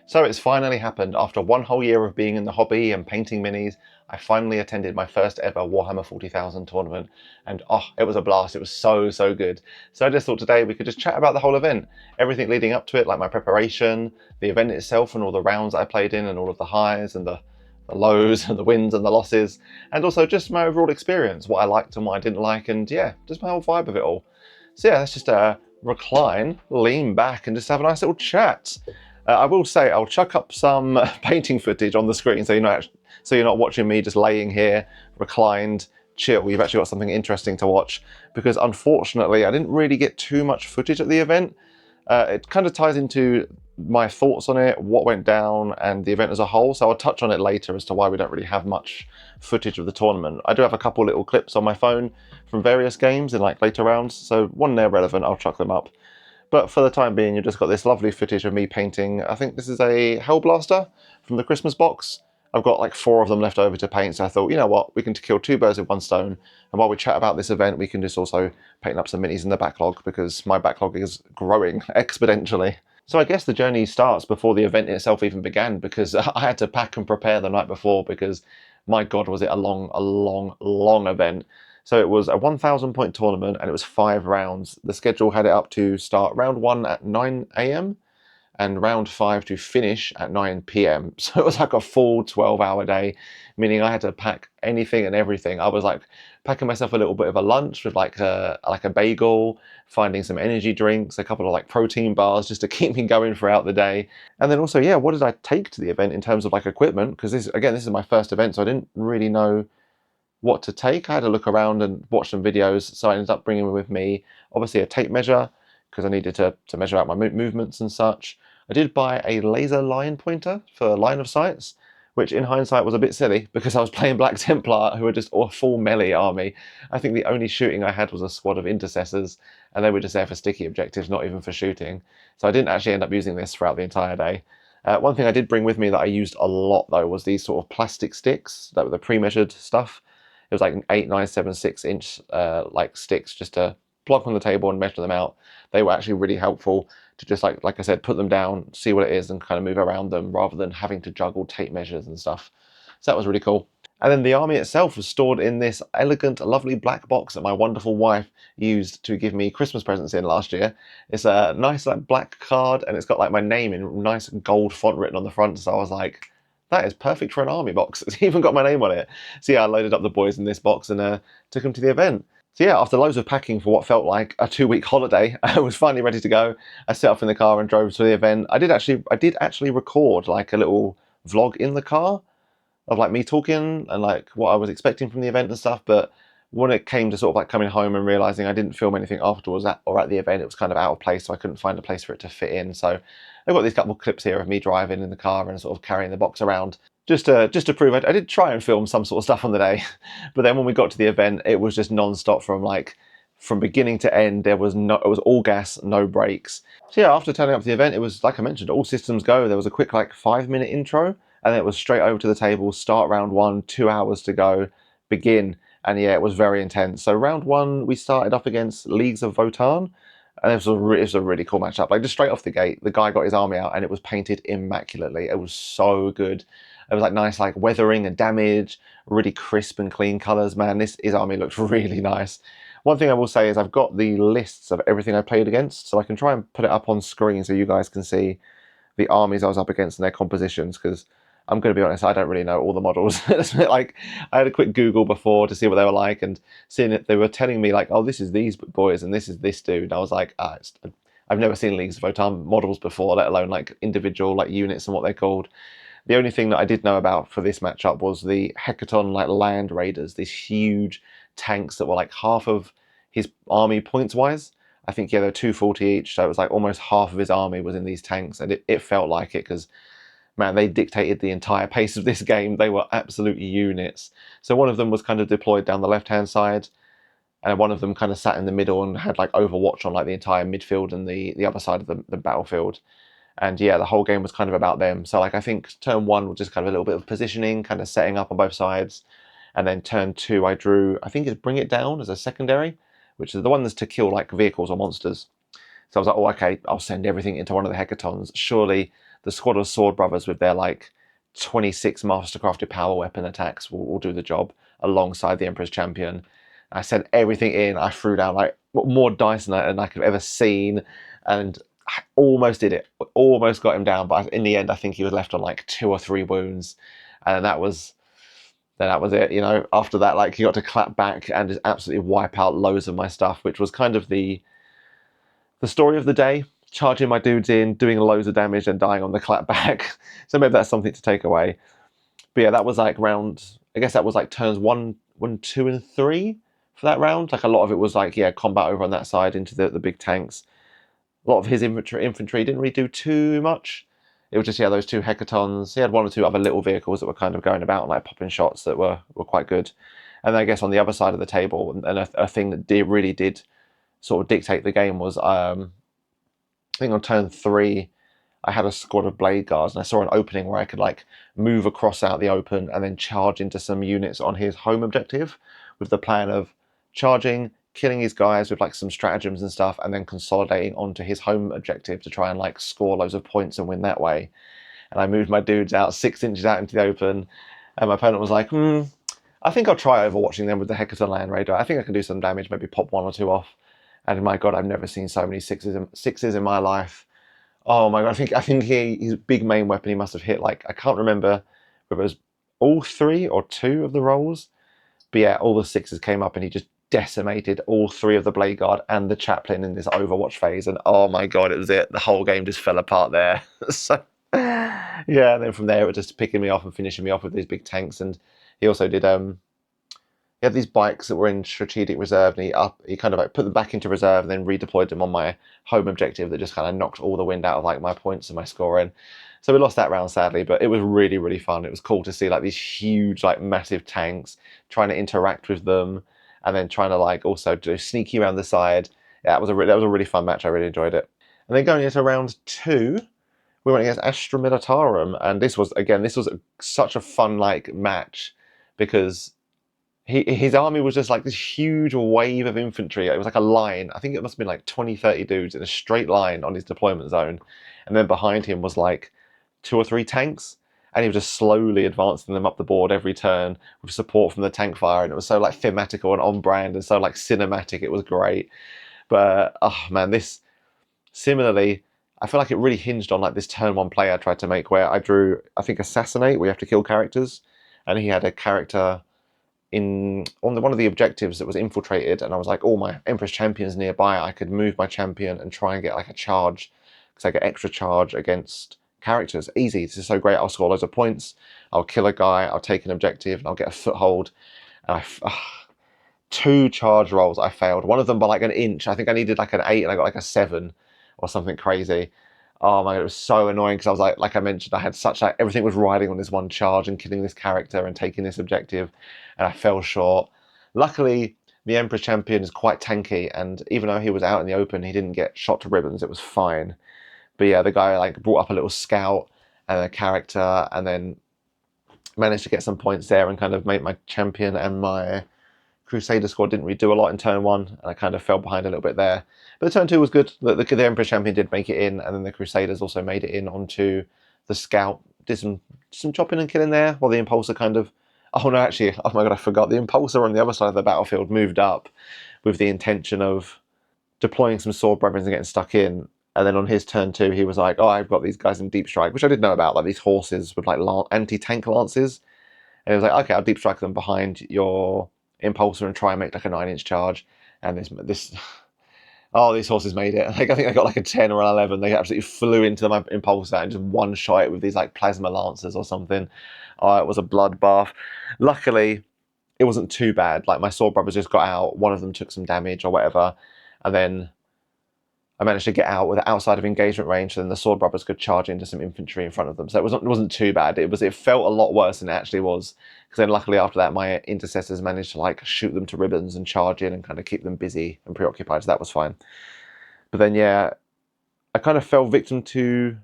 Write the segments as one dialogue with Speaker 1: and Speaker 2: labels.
Speaker 1: So it's finally happened. After one whole year of being in the hobby and painting minis, I finally attended my first ever Warhammer 40,000 tournament. And oh, it was a blast. It was so good. So I just thought today we could just chat about the whole event. Everything leading up to it, like my preparation, the event itself and all the rounds that I played in and all of the highs and the lows and the wins and the losses. And also just my overall experience, what I liked and what I didn't like. And yeah, just my whole vibe of it all. So yeah, let's just recline, lean back and just have a nice little chat. I will say I'll chuck up some painting footage on the screen so you're not watching me just laying here, reclined, chill. You've actually got something interesting to watch because unfortunately I didn't really get too much footage at the event. It kind of ties into my thoughts on it, what went down, and the event as a whole. So I'll touch on it later as to why we don't really have much footage of the tournament. I do have a couple little clips on my phone from various games in like later rounds. So when they're relevant, I'll chuck them up. But for the time being, you've just got this lovely footage of me painting. I think this is a Hellblaster from the Christmas box. I've got like 4 of them left over to paint, so I thought, you know what, we can kill 2 birds with one stone. And while we chat about this event, we can just also paint up some minis in the backlog because my backlog is growing exponentially. So I guess the journey starts before the event itself even began because I had to pack and prepare the night before because, my God, was it a long event. So it was a 1,000 point tournament and it was 5 rounds. The schedule had it up to start round 1 at 9 AM and round 5 to finish at 9 PM. So it was like a full 12-hour day, meaning I had to pack anything and everything. I was like packing myself a little bit of a lunch with like a bagel, finding some energy drinks, a couple of like protein bars just to keep me going throughout the day. And then also, yeah, what did I take to the event in terms of like equipment? Because this is my first event, so I didn't really know what to take. I had to look around and watch some videos, so I ended up bringing with me obviously a tape measure because I needed to measure out my movements and such. I did buy a laser line pointer for line of sights, which in hindsight was a bit silly because I was playing Black Templar who were just a full melee army. I think the only shooting I had was a squad of intercessors and they were just there for sticky objectives, not even for shooting. So I didn't actually end up using this throughout the entire day. One thing I did bring with me that I used a lot though was these sort of plastic sticks that were the pre-measured stuff. It was like an 8, 9, 7, 6-inch like sticks just to plonk on the table and measure them out. They were actually really helpful to just like I said, put them down, see what it is and kind of move around them rather than having to juggle tape measures and stuff. So that was really cool. And then the army itself was stored in this elegant, lovely black box that my wonderful wife used to give me Christmas presents in last year. It's a nice like black card and it's got like my name in nice gold font written on the front. So I was like, that is perfect for an army box. It's even got my name on it. So yeah, I loaded up the boys in this box and took them to the event. So yeah, after loads of packing for what felt like a 2-week holiday, I was finally ready to go. I set off in the car and drove to the event. I did actually record like a little vlog in the car of like me talking and like what I was expecting from the event and stuff. But when it came to sort of like coming home and realizing I didn't film anything afterwards or at the event, it was kind of out of place, so I couldn't find a place for it to fit in. So I've got these couple of clips here of me driving in the car and sort of carrying the box around just to prove I did try and film some sort of stuff on the day. But then when we got to the event, it was just non-stop from beginning to end. It was all gas, no brakes. So yeah, after turning up to the event, it was like I mentioned, all systems go. There was a quick like 5-minute intro, and then it was straight over to the table. Start round 1, 2 hours to go, begin. And yeah, it was very intense. So round 1, we started up against Leagues of Votann. And it was a really cool matchup. Like just straight off the gate, the guy got his army out and it was painted immaculately. It was so good. It was like nice like weathering and damage, really crisp and clean colours. Man, his army looked really nice. One thing I will say is I've got the lists of everything I played against, so I can try and put it up on screen so you guys can see the armies I was up against and their compositions, because I'm going to be honest, I don't really know all the models. Like, I had a quick Google before to see what they were like, and seeing it, they were telling me like, oh, this is these boys and this is this dude. And I was like, I've never seen Leagues of Votann models before, let alone like individual like units and what they're called. The only thing that I did know about for this matchup was the Hecaton like land raiders, these huge tanks that were like half of his army points wise. I think yeah, they're 240 each, so it was like almost half of his army was in these tanks, and it felt like it because man, they dictated the entire pace of this game. They were absolute units. So one of them was kind of deployed down the left-hand side, and one of them kind of sat in the middle and had like Overwatch on like the entire midfield and the other side of the battlefield. And yeah, the whole game was kind of about them. So like I think turn 1 was just kind of a little bit of positioning, kind of setting up on both sides. And then turn 2, I drew, I think it's Bring It Down as a secondary, which is the one that's to kill like vehicles or monsters. So I was like, oh, okay, I'll send everything into one of the Hecatons. Surely the squad of Sword Brothers with their like 26 mastercrafted power weapon attacks will do the job alongside the Emperor's Champion. I sent everything in. I threw down like more dice than I could have ever seen, and I almost did it. Almost got him down, but in the end, I think he was left on like 2 or 3 wounds, and that was it. You know, after that, like he got to clap back and just absolutely wipe out loads of my stuff, which was kind of the story of the day. Charging my dudes in, doing loads of damage, and dying on the clap back. So maybe that's something to take away. But yeah, that was like round. I guess that was like turns 1, 2, and 3 for that round. Like a lot of it was like, yeah, combat over on that side into the big tanks. A lot of his infantry didn't really do too much. It was just, yeah, those 2 hecatons. He had 1 or 2 other little vehicles that were kind of going about, like popping shots that were quite good. And then I guess on the other side of the table, and a thing that really did sort of dictate the game was, I think on turn 3, I had a squad of blade guards, and I saw an opening where I could like move across out the open and then charge into some units on his home objective, with the plan of charging, killing his guys with like some stratagems and stuff, and then consolidating onto his home objective to try and like score loads of points and win that way. And I moved my dudes out 6 inches out into the open, and my opponent was like, I think I'll try overwatching them with the Hecaton Land Raider. I think I can do some damage, maybe pop 1 or 2 off. And my God, I've never seen so many sixes in my life. Oh my God, I think his big main weapon, he must have hit like, I can't remember whether it was all 3 or 2 of the rolls. But yeah, all the 6s came up and he just decimated all 3 of the Blade Guard and the Chaplain in this Overwatch phase. And oh my God, it was it. The whole game just fell apart there. So yeah, and then from there it was just picking me off and finishing me off with these big tanks. And he also did he had these bikes that were in strategic reserve, and he kind of like put them back into reserve and then redeployed them on my home objective. That just kind of knocked all the wind out of like my points and my scoring. So we lost that round sadly, but it was really, really fun. It was cool to see like these huge, like massive tanks, trying to interact with them, and then trying to like also do sneaky around the side. Yeah, that was a really fun match. I really enjoyed it. And then going into round 2, we went against Astra Militarum, and this was such a fun like match because his army was just like this huge wave of infantry. It was like a line. I think it must have been like 20, 30 dudes in a straight line on his deployment zone. And then behind him was like 2 or 3 tanks. And he was just slowly advancing them up the board every turn with support from the tank fire. And it was so like thematical and on brand and so like cinematic. It was great. But, oh man, this, similarly, I feel like it really hinged on like this turn 1 play I tried to make where I drew, I think, Assassinate, where you have to kill characters. And he had a character on one of the objectives that was infiltrated, and I was like, oh, my Empress Champion's nearby, I could move my champion and try and get like a charge, because I get extra charge against characters. Easy, this is so great, I'll score loads of points, I'll kill a guy, I'll take an objective, and I'll get a foothold. And 2 charge rolls I failed, one of them by like an inch. I think I needed like an 8 and I got like a 7 or something crazy. Oh my God, it was so annoying because I was like I mentioned, I had such like, everything was riding on this one charge and killing this character and taking this objective, and I fell short. Luckily, the Emperor Champion is quite tanky, and even though he was out in the open, he didn't get shot to ribbons, it was fine. But yeah, the guy like brought up a little scout and a character, and then managed to get some points there and kind of make my champion and my Crusader squad didn't really do a lot in turn 1, and I kind of fell behind a little bit there. But turn 2 was good. The Emperor Champion did make it in, and then the Crusaders also made it in onto the Scout. Did some chopping and killing there, while the Impulsor kind of... Oh no, actually, oh my God, I forgot. The Impulsor on the other side of the battlefield moved up with the intention of deploying some Sword Brothers and getting stuck in. And then on his turn 2, he was like, oh, I've got these guys in Deep Strike, which I did know about, like these horses with like anti-tank lances. And he was like, okay, I'll Deep Strike them behind your Impulsor and try and make like a 9-inch charge. And this oh, these horses made it. Like, I think I got like a 10 or an 11. They absolutely flew into my Impulsor and just one-shot it with these like plasma lancers or something. Oh, it was a bloodbath. Luckily, it wasn't too bad. Like, my Sword Brothers just got out. One of them took some damage or whatever. And then I managed to get out with outside of engagement range, so then the Sword Brothers could charge into some infantry in front of them. So it wasn't too bad. It felt a lot worse than it actually was. Because then luckily after that, my intercessors managed to like shoot them to ribbons and charge in and kind of keep them busy and preoccupied. So that was fine. But then yeah, I kind of fell victim to,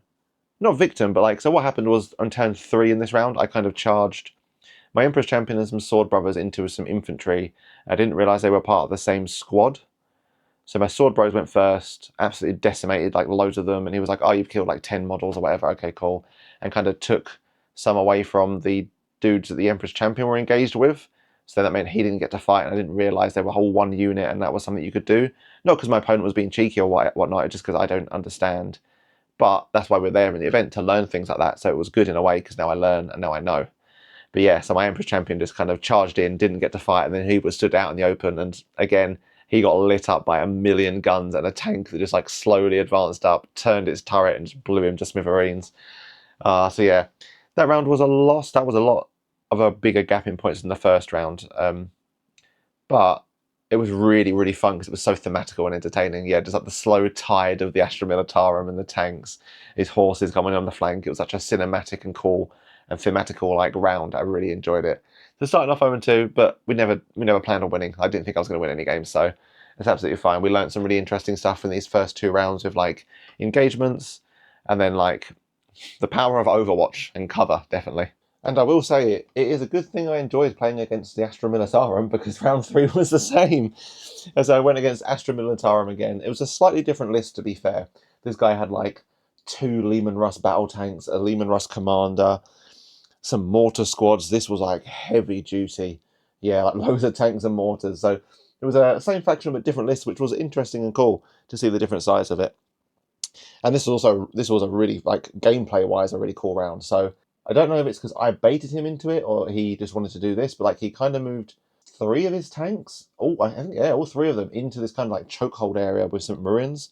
Speaker 1: not victim, but like, so what happened was on turn 3 in this round, I kind of charged my Emperor's Champion and some Sword Brothers into some infantry. I didn't realize they were part of the same squad. So my sword bros went first, absolutely decimated like loads of them, and he was like, "Oh, you've killed like 10 models or whatever. Okay, cool," and kind of took some away from the dudes that the Emperor's Champion were engaged with. So that meant he didn't get to fight, and I didn't realise they were a whole one unit, and that was something you could do. Not because my opponent was being cheeky or whatnot, just because I don't understand. But that's why we're there in the event, to learn things like that. So it was good in a way, because now I learn and now I know. But yeah, so my Emperor's Champion just kind of charged in, didn't get to fight, and then he was stood out in the open, and again, he got lit up by a million guns and a tank that just like slowly advanced up, turned its turret and just blew him to smithereens. So yeah, that round was a loss. That was a lot of a bigger gap in points than the first round. But it was really, really fun because it was so thematical and entertaining. Yeah, just like the slow tide of the Astra Militarum and the tanks, his horses coming on the flank. It was such a cinematic and cool and thematical like round. I really enjoyed it. So starting off 0-2, but we never planned on winning. I didn't think I was going to win any games, so it's absolutely fine. We learned some really interesting stuff in these first 2 rounds with like engagements, and then like the power of Overwatch and cover, definitely. And I will say it is a good thing I enjoyed playing against the Astra Militarum, because round 3 was the same. As I went against Astra Militarum again, it was a slightly different list, to be fair. This guy had like 2 Lehman Russ battle tanks, a Lehman Russ commander, some mortar squads. This was like heavy duty. Yeah, like loads of tanks and mortars. So it was a same faction but different list, which was interesting and cool to see the different sides of it. And this was a really, like, gameplay wise, a really cool round. So I don't know if it's because I baited him into it or he just wanted to do this, but like he kind of moved 3 of his tanks, I think, yeah, all 3 of them into this kind of like chokehold area with some ruins.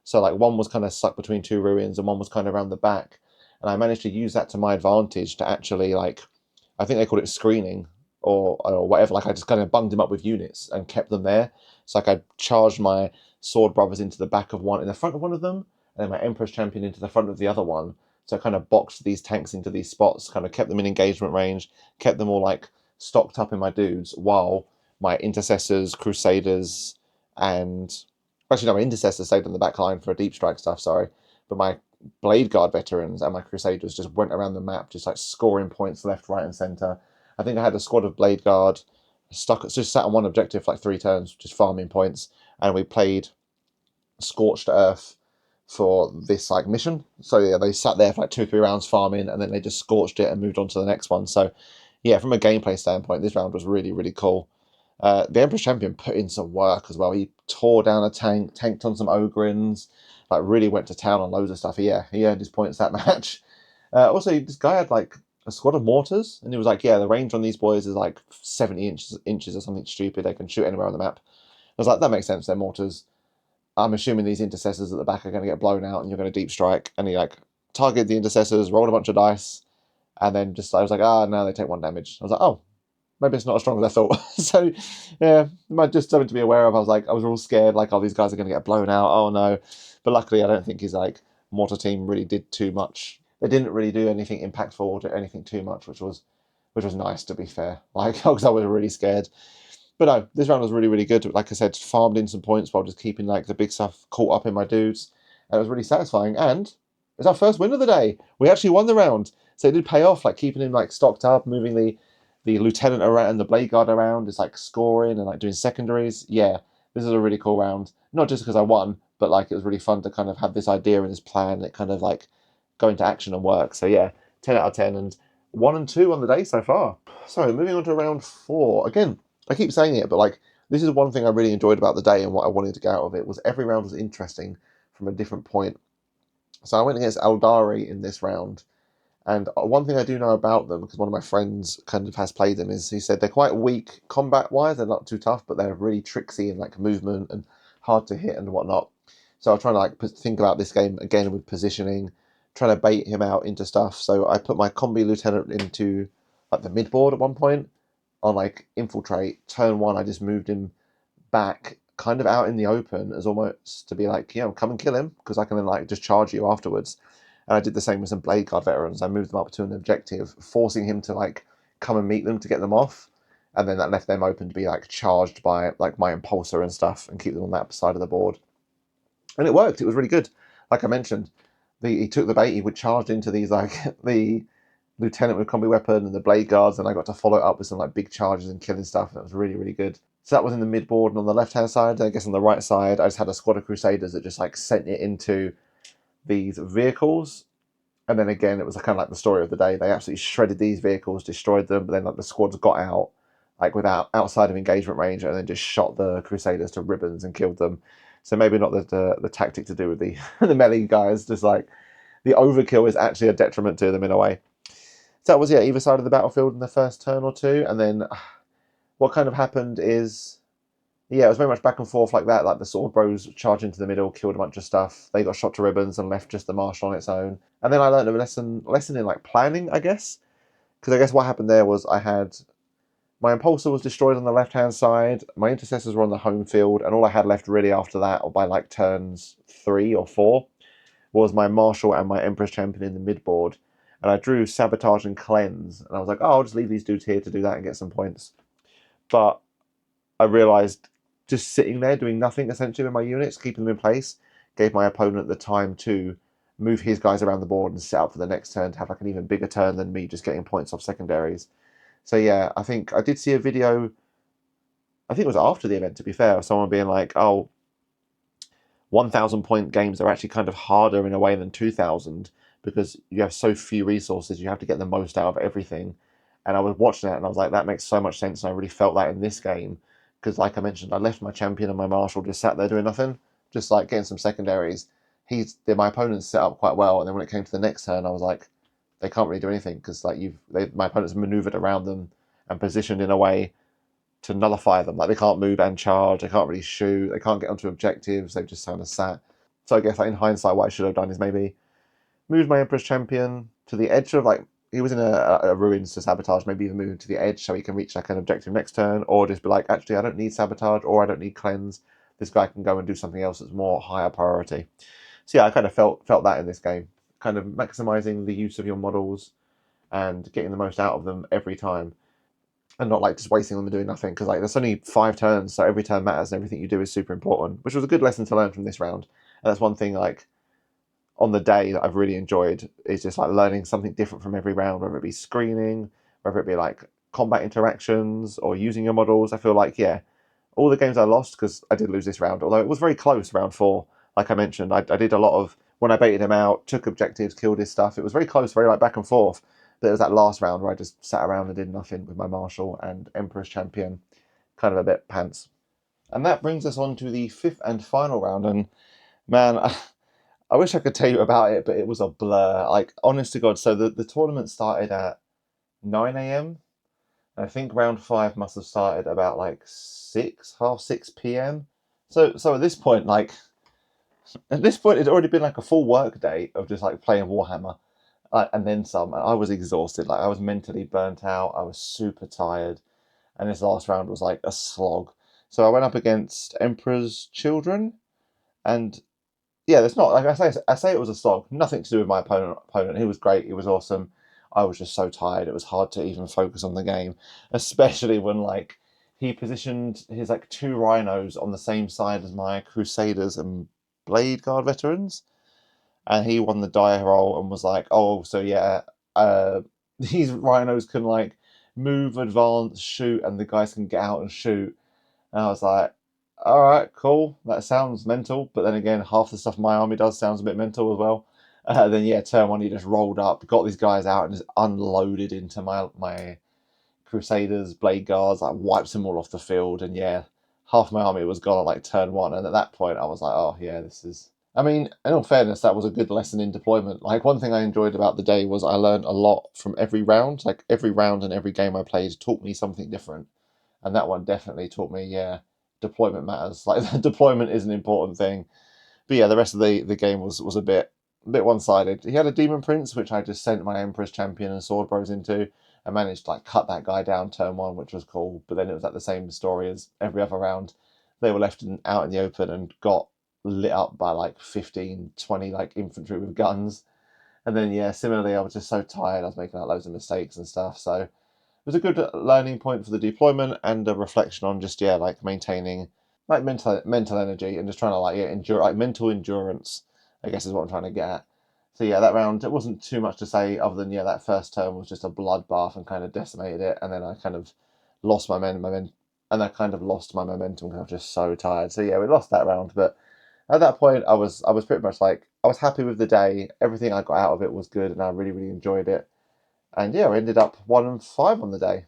Speaker 1: So like one was kind of stuck between 2 ruins and one was kind of around the back. And I managed to use that to my advantage to actually, like, I think they called it screening or whatever. Like I just kind of bunged him up with units and kept them there. So like I charged my sword brothers into the back of one, in the front of one of them, and then my Emperor's Champion into the front of the other one. So I kind of boxed these tanks into these spots, kind of kept them in engagement range, kept them all like stocked up in my dudes, while my intercessors, crusaders, and actually no, my intercessors stayed on the back line for deep strike stuff, sorry. But my Blade Guard veterans and my crusaders just went around the map, just like scoring points left, right, and centre. I think I had a squad of Blade Guard just sat on one objective for like 3 turns, just farming points, and we played Scorched Earth for this like mission. So yeah, they sat there for like 2 or 3 rounds farming, and then they just scorched it and moved on to the next one. So yeah, from a gameplay standpoint, this round was really, really cool. The Emperor's Champion put in some work as well. He tore down a tank, tanked on some Ogrins, like really went to town on loads of stuff. Yeah, he earned his points that match. Also, this guy had like a squad of mortars, and he was like, yeah, the range on these boys is like 70 inches or something stupid. They can shoot anywhere on the map. I was like, that makes sense. They're mortars. I'm assuming these intercessors at the back are going to get blown out and you're going to deep strike. And he like targeted the intercessors, rolled a bunch of dice, and then just I was like, no, they take 1 damage. I was like, oh, maybe it's not as strong as I thought. So yeah, just something to be aware of. I was all scared, like, oh, these guys are going to get blown out. Oh no. But luckily, I don't think his like mortar team really did too much. They didn't really do anything impactful or do anything too much, which was nice, to be fair. Like, because I was really scared. But no, this round was really, really good. Like I said, farmed in some points while just keeping like the big stuff caught up in my dudes. And it was really satisfying. And it's our first win of the day. We actually won the round. So it did pay off, like keeping him like stocked up, moving the lieutenant around and the blade guard around, just like scoring and like doing secondaries. Yeah, this is a really cool round. Not just because I won, but like it was really fun to kind of have this idea and this plan and it kind of like go into action and work. So yeah, 10 out of 10 and 1 and 2 on the day so far. So moving on to round 4. Again, I keep saying it, but like this is one thing I really enjoyed about the day and what I wanted to get out of it was every round was interesting from a different point. So I went against Eldari in this round, and one thing I do know about them, because one of my friends kind of has played them, is he said they're quite weak combat-wise. They're not too tough, but they're really tricksy and like movement and hard to hit and whatnot. So I was trying to like think about this game again with positioning, trying to bait him out into stuff. So I put my combi lieutenant into like the mid board at one point on like infiltrate. Turn 1, I just moved him back kind of out in the open as almost to be like, come and kill him, because I can then like just charge you afterwards. And I did the same with some Blade Guard veterans. I moved them up to an objective, forcing him to like come and meet them to get them off. And then that left them open to be like charged by like my impulsor and stuff and keep them on that side of the board. And it worked. It was really good. Like I mentioned, he took the bait. He would charge into these like the lieutenant with combi weapon and the blade guards, and I got to follow it up with some like big charges and killing stuff. That was really, really good. So that was in the mid board and on the left hand side. I guess on the right side, I just had a squad of Crusaders that just like sent it into these vehicles. And then again, it was kind of like the story of the day. They absolutely shredded these vehicles, destroyed them, but then like the squads got out, like without outside of engagement range, and then just shot the Crusaders to ribbons and killed them. So maybe not the tactic to do with the the melee guys, just like the overkill is actually a detriment to them in a way. So that was either side of the battlefield in the first turn or two, and then what kind of happened is it was very much back and forth like that. Like the sword bros charged into the middle, killed a bunch of stuff. They got shot to ribbons and left just the marshal on its own. And then I learned a lesson in like planning, I guess, because I guess what happened there was I had my impulsor was destroyed on the left hand side. My intercessors were on the home field, and all I had left really after that, or by like turns 3 or 4, was my marshal and my empress champion in the mid board. And I drew sabotage and cleanse, and I was like, oh, I'll just leave these dudes here to do that and get some points. But I realised just sitting there doing nothing essentially with my units, keeping them in place, gave my opponent the time to move his guys around the board and set up for the next turn to have like an even bigger turn than me just getting points off secondaries. So yeah, I think I did see a video, I think it was after the event to be fair, of someone being like, oh, 1,000 point games are actually kind of harder in a way than 2,000 because you have so few resources, you have to get the most out of everything. And I was watching that and I was like, that makes so much sense. And I really felt that in this game because, like I mentioned, I left my champion and my marshal just sat there doing nothing, just like getting some secondaries. My opponent's set up quite well, and then when it came to the next turn, I was like, they can't really do anything because like my opponent's maneuvered around them and positioned in a way to nullify them. Like they can't move and charge, they can't really shoot, they can't get onto objectives. They've just kind of sat. So I guess like in hindsight, what I should have done is maybe moved my Empress champion to the edge of like he was in a ruins to sabotage, maybe even move him to the edge so he can reach like an objective next turn, or just be like, actually, I don't need sabotage or I don't need cleanse. This guy can go and do something else that's more higher priority. So yeah, I kind of felt that in this game, kind of maximizing the use of your models and getting the most out of them every time, and not like just wasting them and doing nothing. Because like there's only 5 turns, so every turn matters and everything you do is super important, which was a good lesson to learn from this round. And that's one thing like on the day that I've really enjoyed is just like learning something different from every round, whether it be screening, whether it be like combat interactions or using your models. I feel like, all the games I lost, because I did lose this round, although it was very close, round 4. Like I mentioned, I did a lot of, when I baited him out, took objectives, killed his stuff. It was very close, very like back and forth. But it was that last round where I just sat around and did nothing with my marshal and Emperor's champion, kind of a bit pants. And that brings us on to the 5th and final round. And man, I wish I could tell you about it, but it was a blur. Like, honest to God. So the tournament started at 9 a.m. I think round 5 must have started about like 6, half 6 p.m. So at this point, it'd already been like a full work day of just like playing Warhammer, and then some. And I was exhausted. Like, I was mentally burnt out. I was super tired, and this last round was like a slog. So I went up against Emperor's Children, and yeah, there's not like I say it was a slog. Nothing to do with my opponent. He was great. He was awesome. I was just so tired. It was hard to even focus on the game, especially when like he positioned his like 2 rhinos on the same side as my Crusaders and Blade Guard veterans, and he won the die roll and was like, "Oh, so yeah, these rhinos can like move, advance, shoot, and the guys can get out and shoot." And I was like, all right, cool. That sounds mental. But then again, half the stuff my army does sounds a bit mental as well. Then yeah, turn 1, he just rolled up, got these guys out, and just unloaded into my Crusaders, Blade Guards, like wipes them all off the field. And yeah, half my army was gone at like turn 1. And at that point, I was like, oh yeah, this is. I mean, in all fairness, that was a good lesson in deployment. Like, one thing I enjoyed about the day was I learned a lot from every round. Like, every round and every game I played taught me something different. And that one definitely taught me, yeah, deployment matters. Like, deployment is an important thing. But yeah, the rest of the game was a bit one-sided. He had a Demon Prince, which I just sent my Emperor's Champion and Sword Bros into. I managed to like cut that guy down turn 1, which was cool. But then it was like the same story as every other round. They were left out in the open and got lit up by like 15, 20 like infantry with guns. And then yeah, similarly, I was just so tired. I was making like loads of mistakes and stuff. So it was a good learning point for the deployment and a reflection on just like maintaining like mental energy and just trying to like endure, like mental endurance, I guess is what I'm trying to get at. So yeah, that round, it wasn't too much to say other than that first turn was just a bloodbath and kind of decimated it, and then I kind of lost my men. and I kind of lost my momentum because I was just so tired. So yeah, we lost that round, but at that point I was pretty much like, I was happy with the day. Everything I got out of it was good, and I really really enjoyed it. And yeah, we ended up 1-5 on the day.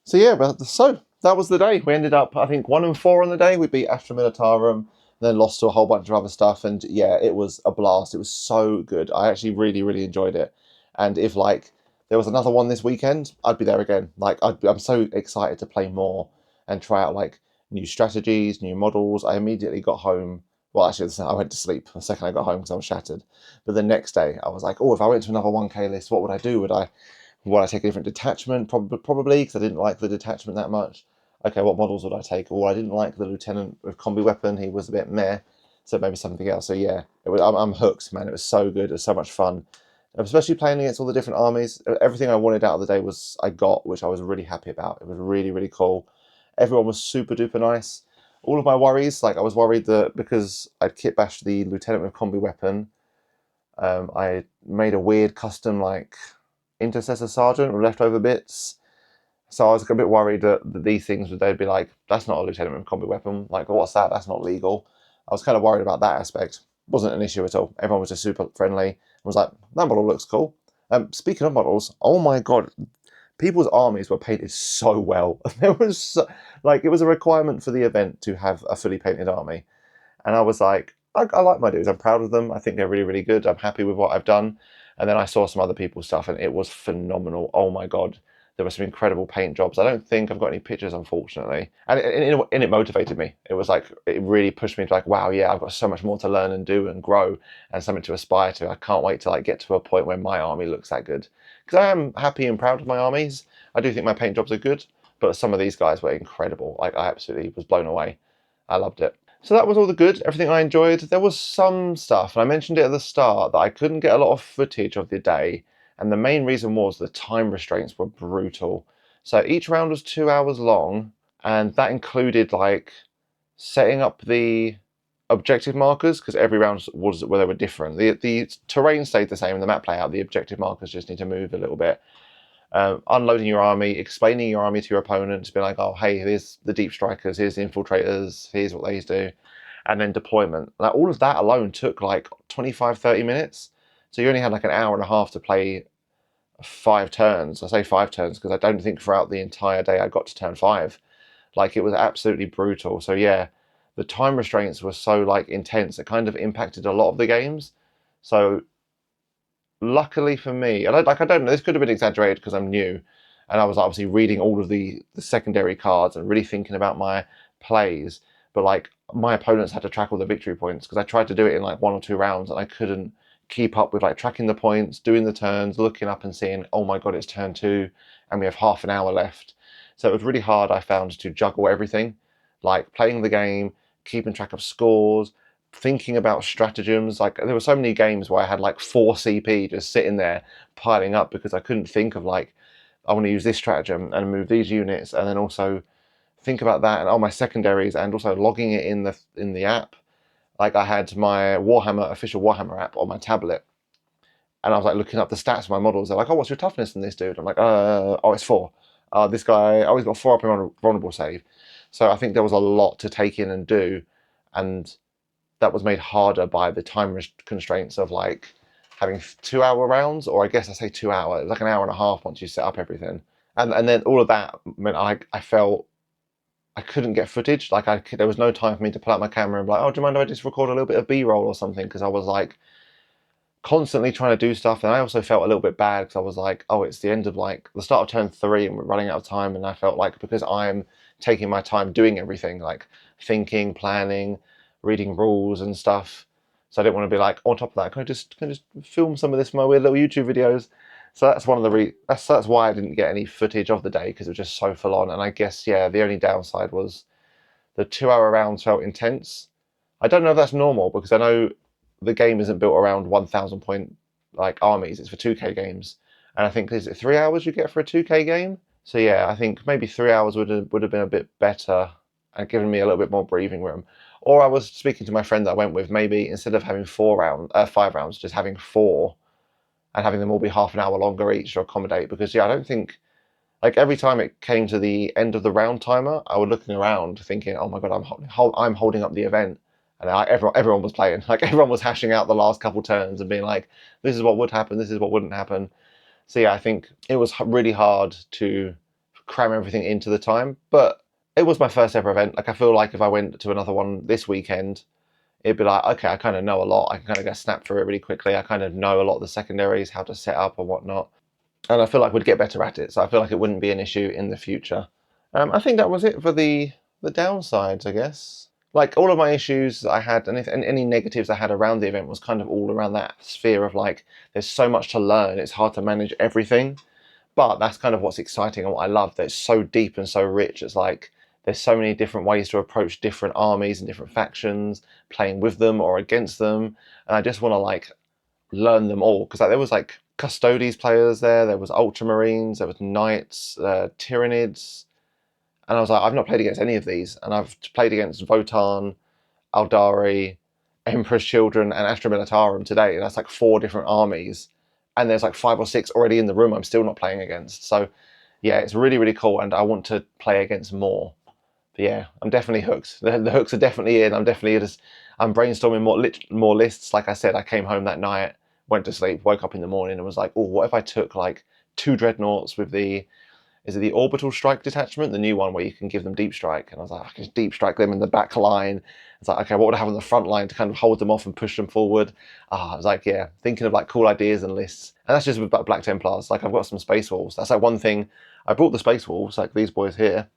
Speaker 1: So yeah, but so that was the day. We ended up, I think, 1-4 on the day. We beat Astra Militarum, then lost to a whole bunch of other stuff. And yeah, it was a blast. It was so good. I actually really, really enjoyed it. And if like there was another one this weekend, I'd be there again. Like I'm so excited to play more and try out like new strategies, new models. I immediately got home. Well, actually, I went to sleep the second I got home because I was shattered. But the next day, I was like, oh, if I went to another 1K list, what would I do? Would I take a different detachment? Probably, because I didn't like the detachment that much. Okay, what models would I take? Or I didn't like the lieutenant with combi weapon. He was a bit meh, so maybe something else. So yeah, I'm hooked, man. It was so good. It was so much fun, especially playing against all the different armies. Everything I wanted out of the day I got, which I was really happy about. It was really, really cool. Everyone was super duper nice. All of my worries, like I was worried that because I'd kit bashed the lieutenant with combi weapon, I made a weird custom like intercessor sergeant with leftover bits. So I was a bit worried that these things they'd be like, that's not a lieutenant with a combat weapon. Like, what's that? That's not legal. I was kind of worried about that aspect. Wasn't an issue at all. Everyone was just super friendly. I was like, that model looks cool. Speaking of models, oh my god, people's armies were painted so well. There was like, it was a requirement for the event to have a fully painted army, and I was like, I like my dudes. I'm proud of them. I think they're really, really good. I'm happy with what I've done. And then I saw some other people's stuff, and it was phenomenal. Oh my god, there were some incredible paint jobs. I don't think I've got any pictures, unfortunately. And it motivated me. It was like, it really pushed me to like, wow, yeah, I've got so much more to learn and do and grow, and something to aspire to. I can't wait to like get to a point where my army looks that good, because I am happy and proud of my armies. I do think my paint jobs are good, but some of these guys were incredible. Like, I absolutely was blown away. I loved it. So that was all the good, everything I enjoyed. There was some stuff, and I mentioned it at the start, that I couldn't get a lot of footage of the day, and the main reason was the time restraints were brutal. So each round was 2 hours long, and that included like setting up the objective markers, because every round was where they were different. The terrain stayed the same, the map layout, the objective markers just need to move a little bit. Unloading your army, explaining your army to your opponents, be like, oh, hey, here's the deep strikers, here's the infiltrators, here's what they do, and then deployment. Like, all of that alone took like 25-30 minutes. So you only had like an hour and a half to play 5 turns. I say 5 turns because I don't think throughout the entire day I got to turn 5. Like, it was absolutely brutal. So yeah, the time restraints were so like intense, it kind of impacted a lot of the games. So luckily for me, and I don't know, this could have been exaggerated because I'm new, and I was obviously reading all of the secondary cards and really thinking about my plays. But like, my opponents had to track all the victory points, because I tried to do it in like 1 or 2 rounds, and I couldn't keep up with like tracking the points, doing the turns, looking up and seeing, oh my god, it's turn 2, and we have half an hour left. So it was really hard, I found, to juggle everything, like playing the game, keeping track of scores, thinking about stratagems. Like, there were so many games where I had like 4 CP just sitting there piling up because I couldn't think of like, I want to use this stratagem and move these units, and then also think about that and all my secondaries, and also logging it in the app. Like, I had my official Warhammer app on my tablet, and I was like looking up the stats of my models. They're like, oh, what's your toughness in this dude? I'm like, oh, it's 4. This guy, oh, he's got 4 up in vulnerable save. So I think there was a lot to take in and do, and that was made harder by the time constraints of like having 2 hour rounds, or I guess I say 2 hours, like an hour and a half once you set up everything. And then all of that meant I felt I couldn't get footage. Like, there was no time for me to pull out my camera and be like, oh, do you mind if I just record a little bit of B-roll or something? Because I was like constantly trying to do stuff, and I also felt a little bit bad because I was like, oh, it's the end of like the start of turn 3 and we're running out of time, and I felt like, because I'm taking my time doing everything, like thinking, planning, reading rules and stuff, so I didn't want to be like, on top of that, can I just film some of this for my weird little YouTube videos? So that's one of the that's why I didn't get any footage of the day, because it was just so full on. And I guess, yeah, the only downside was the 2 hour rounds felt intense. I don't know if that's normal, because I know the game isn't built around 1,000 point like armies. It's for 2K games, and I think, is it 3 hours you get for a 2K game? So yeah, I think maybe 3 hours would have been a bit better and given me a little bit more breathing room. Or I was speaking to my friend that I went with, maybe instead of having 5 rounds, just having 4, and having them all be half an hour longer each to accommodate. Because yeah, I don't think Like every time it came to the end of the round timer, I was looking around thinking, oh my God, I'm holding up the event. And everyone was playing, like everyone was hashing out the last couple turns and being like, this is what would happen, this is what wouldn't happen. So yeah, I think it was really hard to cram everything into the time, but it was my first ever event. Like I feel like if I went to another one this weekend, it'd be like, okay, I kind of know a lot. I can kind of get snap through it really quickly. I kind of know a lot of the secondaries, how to set up and whatnot. And I feel like we'd get better at it. So I feel like it wouldn't be an issue in the future. I think that was it for the downsides, I guess. Like all of my issues that I had and any negatives I had around the event was kind of all around that sphere of like, there's so much to learn. It's hard to manage everything. But that's kind of what's exciting and what I love. That it's so deep and so rich. It's like there's so many different ways to approach different armies and different factions, playing with them or against them. And I just want to like learn them all because like, there was like Custodes players there was Ultramarines, there was Knights, Tyranids, and I was like, I've not played against any of these, and I've played against Votann, Aldari, Emperor's Children, and Astra Militarum today, and that's like 4 different armies, and there's like 5 or 6 already in the room I'm still not playing against. So yeah, it's really, really cool, and I want to play against more. But yeah, I'm definitely hooked. The hooks are definitely in. I'm brainstorming more lists. Like I said, I came home that night, went to sleep, woke up in the morning, and was like, oh, what if I took like 2 dreadnoughts with is it the orbital strike detachment, the new one where you can give them deep strike? And I was like, I can just deep strike them in the back line. It's like, okay, what would I have on the front line to kind of hold them off and push them forward? I was like, yeah, thinking of like cool ideas and lists. And that's just with Black Templars. Like I've got some Space Wolves. That's like one thing. I brought the Space Wolves, like these boys here,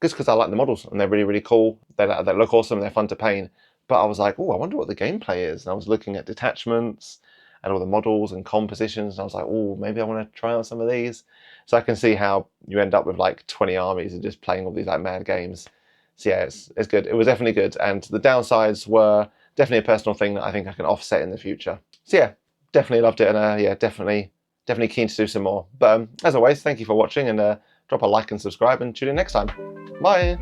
Speaker 1: just because I like the models and they're really, really cool. They look awesome. They're fun to paint. But I was like, oh, I wonder what the gameplay is. And I was looking at detachments and all the models and compositions. And I was like, oh, maybe I want to try out some of these. So I can see how you end up with like 20 armies and just playing all these like mad games. So yeah, it's good. It was definitely good. And the downsides were definitely a personal thing that I think I can offset in the future. So yeah, definitely loved it. And yeah, definitely keen to do some more. But as always, thank you for watching and drop a like and subscribe and tune in next time. Bye.